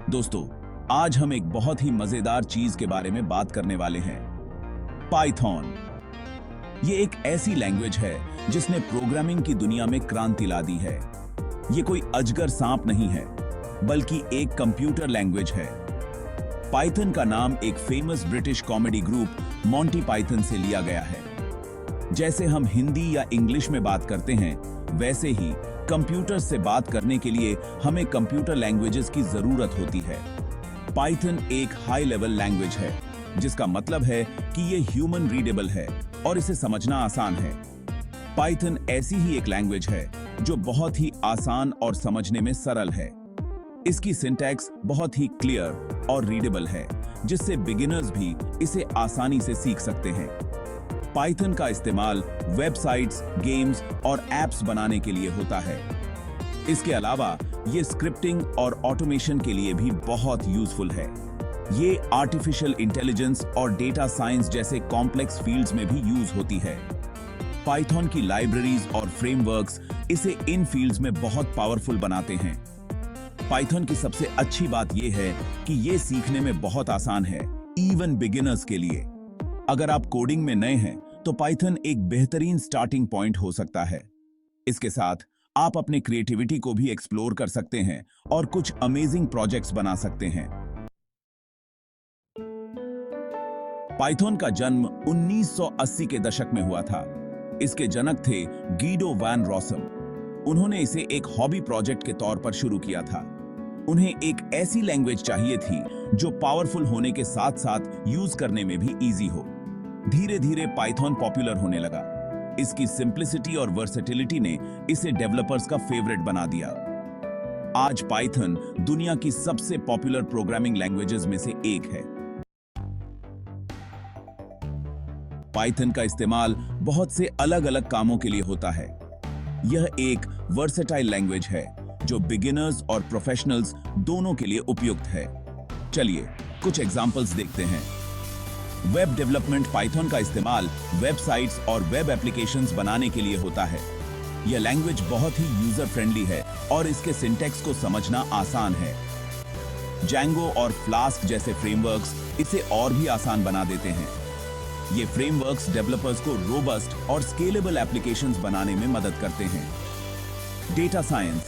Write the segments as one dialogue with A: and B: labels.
A: दोस्तों, आज हम एक बहुत ही मजेदार चीज के बारे में बात करने वाले हैं, पाइथन। ये एक ऐसी लैंग्वेज है जिसने प्रोग्रामिंग की दुनिया में क्रांति ला दी है। ये कोई अजगर सांप नहीं है, बल्कि एक कंप्यूटर लैंग्वेज है। पाइथन का नाम एक famous British comedy group Monty Python से लिया गया है। जैसे हम हिंदी या इंग्लिश में बात करते हैं, वैसे ही कंप्यूटर से बात करने के लिए हमें कंप्यूटर लैंग्वेजेस की जरूरत होती है। पाइथन एक हाई लेवल लैंग्वेज है, जिसका मतलब है कि ये ह्यूमन रीडेबल है और इसे समझना आसान है। पाइथन ऐसी ही एक लैंग्वेज है जो बहुत ही आसान और समझने में सरल है। इसकी सिंटैक्स बहुत ही क्लियर और रीडेबल है, जिससे बिगिनर्स भी इसे आसानी से सीख सकते हैं। पाइथन का इस्तेमाल वेबसाइट्स, गेम्स और एप्स बनाने के लिए होता है। इसके अलावा ये स्क्रिप्टिंग और ऑटोमेशन के लिए भी बहुत यूजफुल है। ये आर्टिफिशियल इंटेलिजेंस और डेटा साइंस जैसे कॉम्प्लेक्स फील्ड्स में भी यूज होती है। पाइथन की लाइब्रेरीज और फ्रेमवर्क्स इसे इन फील्ड्स में बहुत पावरफुल बनाते हैं। पाइथन की सबसे अच्छी बात यह है कि ये सीखने में बहुत आसान है, इवन बिगिनर्स के लिए। अगर आप कोडिंग में नए हैं तो पाइथन एक बेहतरीन स्टार्टिंग पॉइंट हो सकता है। इसके साथ आप अपने क्रिएटिविटी को भी एक्सप्लोर कर सकते हैं और कुछ अमेजिंग प्रोजेक्ट्स बना सकते हैं। पाइथन का जन्म 1980 के दशक में हुआ था। इसके जनक थे गीडो वैन रॉसम। उन्होंने इसे एक हॉबी प्रोजेक्ट के तौर पर शुरू किया था। उन्हें एक ऐसी लैंग्वेज चाहिए थी जो पावरफुल होने के साथ साथ यूज करने में भी इजी हो। धीरे धीरे पाइथन पॉपुलर होने लगा। इसकी सिंप्लिसिटी और वर्सेटिलिटी ने इसे डेवलपर्स का फेवरेट बना दिया। आज पाइथन दुनिया की सबसे पॉपुलर प्रोग्रामिंग लैंग्वेजेस में से एक है। पाइथन का इस्तेमाल बहुत से अलग अलग कामों के लिए होता है। यह एक वर्सेटाइल लैंग्वेज है जो बिगिनर्स और प्रोफेशनल्स दोनों के लिए उपयुक्त है। चलिए कुछ एग्जांपल्स देखते हैं। वेब डेवलपमेंट पाइथन का इस्तेमाल वेबसाइट्स और वेब एप्लीकेशंस बनाने के लिए होता है। यह लैंग्वेज बहुत ही यूजर फ्रेंडली है और इसके सिंटैक्स को समझना आसान है। जैंगो और फ्लास्क जैसे फ्रेमवर्क्स इसे और भी आसान बना देते हैं। ये फ्रेमवर्क्स डेवलपर्स को रोबस्ट और स्केलेबल एप्लीकेशंस बनाने में मदद करते हैं। Data science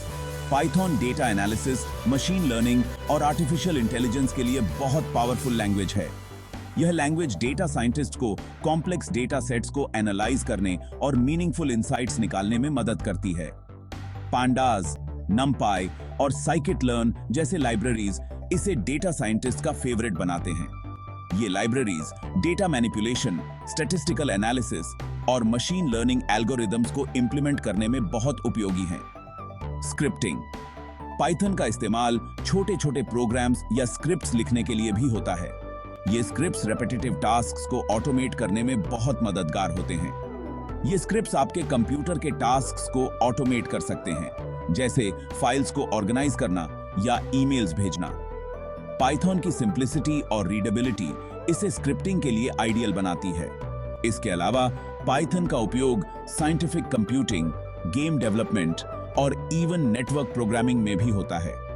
A: Python data analysis, machine learning और आर्टिफिशियल इंटेलिजेंस के लिए बहुत पावरफुल लैंग्वेज है। यह लैंग्वेज डेटा साइंटिस्ट को कॉम्प्लेक्स डेटा सेट्स को एनालाइज करने और मीनिंगफुल इंसाइट्स निकालने में मदद करती है। पांडास, नमपाई और साइकिट-लर्न जैसे लाइब्रेरीज इसे डेटा साइंटिस्ट का फेवरेट बनाते हैं। ये libraries data manipulation, statistical analysis और मशीन लर्निंग एल्गोरिदम्स को इंप्लीमेंट करने में बहुत उपयोगी हैं। स्क्रिप्टिंग पाइथन का इस्तेमाल छोटे छोटे प्रोग्राम्स या स्क्रिप्ट्स लिखने के लिए भी होता है। ये स्क्रिप्ट्स रेपिटेटिव टास्क्स को ऑटोमेट करने में बहुत मददगार होते हैं। ये स्क्रिप्ट्स आपके कंप्यूटर के टास्क्स को ऑटोमेट कर सकते हैं, जैसे फाइल्स को ऑर्गेनाइज करना या ईमेल्स भेजना। पाइथन की सिंप्लिसिटी और रीडेबिलिटी इसे स्क्रिप्टिंग के लिए आइडियल बनाती है। इसके अलावा पाइथन का उपयोग साइंटिफिक कंप्यूटिंग, गेम डेवलपमेंट और इवन नेटवर्क प्रोग्रामिंग में भी होता है।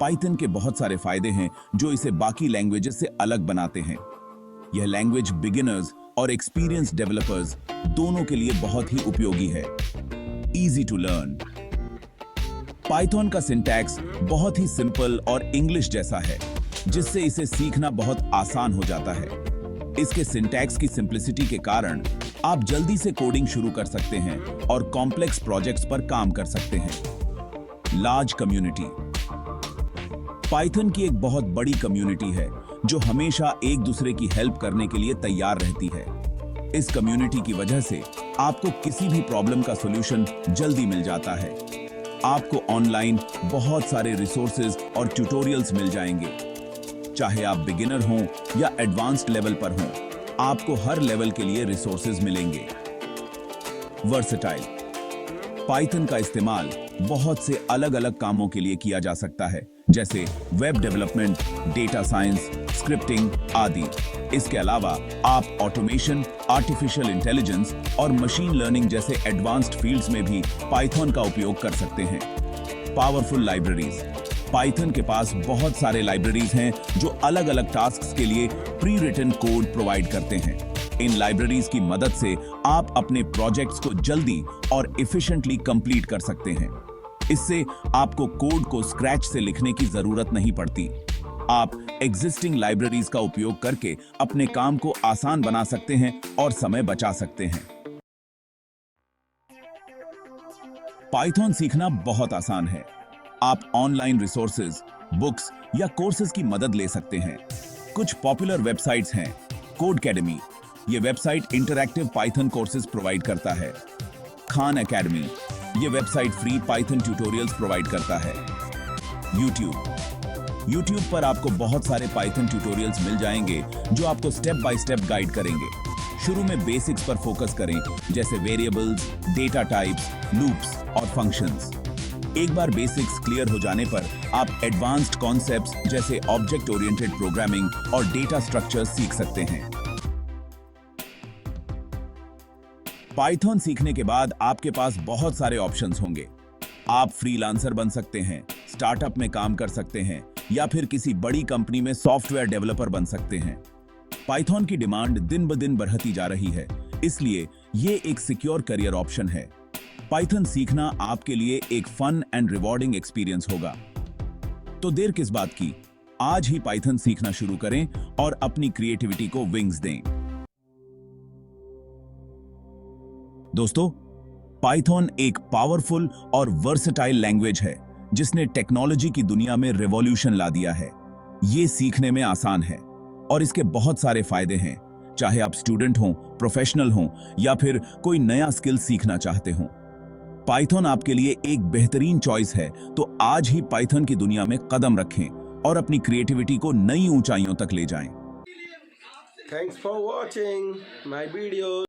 A: पाइथन के बहुत सारे फायदे हैं जो इसे बाकी लैंग्वेजेस से अलग बनाते हैं। यह लैंग्वेज बिगिनर्स और एक्सपीरियंस्ड डेवलपर्स दोनों के लिए बहुत ही उपयोगी है। इजी टू लर्न पाइथन का सिंटैक्स बहुत ही सिंपल और इंग्लिश जैसा है, जिससे इसे सीखना बहुत आसान हो जाता है। इसके सिंटैक्स की सिंप्लिसिटी के कारण आप जल्दी से कोडिंग शुरू कर सकते हैं और कॉम्प्लेक्स प्रोजेक्ट्स पर काम कर सकते हैं। लार्ज कम्युनिटी पाइथन की एक बहुत बड़ी कम्युनिटी है जो हमेशा एक दूसरे की हेल्प करने के लिए तैयार रहती है। इस कम्युनिटी की वजह से आपको किसी भी प्रॉब्लम का सॉल्यूशन जल्दी मिल जाता है। आपको ऑनलाइन बहुत सारे रिसोर्सेज और ट्यूटोरियल्स मिल जाएंगे। चाहे आप बिगिनर हों या एडवांस्ड लेवल पर हों, आपको हर लेवल के लिए रिसोर्सेज मिलेंगे। वर्सेटाइल पाइथन का इस्तेमाल बहुत से अलग अलग कामों के लिए किया जा सकता है, जैसे web development, data science, scripting आदि। इसके अलावा आप ऑटोमेशन, आर्टिफिशियल इंटेलिजेंस और मशीन लर्निंग जैसे एडवांस्ड फील्ड्स में भी पाइथन का उपयोग कर सकते हैं। Powerful libraries. पाइथन के पास बहुत सारे लाइब्रेरीज हैं जो अलग अलग टास्क्स के लिए प्री रिटन कोड प्रोवाइड करते हैं। इन लाइब्रेरीज की मदद से आप अपने प्रोजेक्ट्स को जल्दी और एफिशिएंटली कंप्लीट कर सकते हैं। इससे आपको कोड को स्क्रैच से लिखने की जरूरत नहीं पड़ती। आप एग्जिस्टिंग लाइब्रेरीज का उपयोग करके अपने काम को आसान बना सकते हैं और समय बचा सकते हैं। पाइथन सीखना बहुत आसान है। आप ऑनलाइन रिसोर्सेज, बुक्स या कोर्सेज की मदद ले सकते हैं। कुछ पॉपुलर वेबसाइट्स हैं। कोडकेडमी, ये website interactive Python courses provide करता है। खान एकेडमी, ये website free Python tutorials provide करता है। यूट्यूब पर आपको बहुत सारे पाइथन ट्यूटोरियल्स मिल जाएंगे जो आपको स्टेप बाय स्टेप गाइड करेंगे। शुरू में बेसिक्स पर फोकस करें, जैसे वेरिएबल्स, डेटा टाइप्स, लूप्स और फंक्शंस। एक बार बेसिक्स क्लियर हो जाने पर आप एडवांस्ड कॉन्सेप्ट्स जैसे ऑब्जेक्ट ओरिएंटेड प्रोग्रामिंग और डेटा स्ट्रक्चर्स सीख सकते हैं। पाइथन सीखने के बाद आपके पास बहुत सारे ऑप्शंस होंगे। आप फ्रीलांसर बन सकते हैं, स्टार्टअप में काम कर सकते हैं या फिर किसी बड़ी कंपनी में सॉफ्टवेयर डेवलपर बन सकते हैं। पाइथन की डिमांड दिन ब दिन बढ़ती जा रही है, इसलिए ये एक सिक्योर करियर ऑप्शन है। पाइथन सीखना आपके लिए एक फन एंड रिवॉर्डिंग एक्सपीरियंस होगा। तो देर किस बात की, आज ही पाइथन सीखना शुरू करें और अपनी क्रिएटिविटी को विंग्स दें। दोस्तों, पाइथन एक पावरफुल और वर्सेटाइल लैंग्वेज है जिसने टेक्नोलॉजी की दुनिया में रिवॉल्यूशन ला दिया है। ये सीखने में आसान है और इसके बहुत सारे फायदे हैं, चाहे आप स्टूडेंट हों, प्रोफेशनल हों या फिर कोई नया स्किल सीखना चाहते हों। पाइथन आपके लिए एक बेहतरीन चॉइस है, तो आज ही पाइथन की दुनिया में कदम रखें और अपनी क्रिएटिविटी को नई ऊंचाइयों तक ले जाएं।
B: Thanks for watching my video.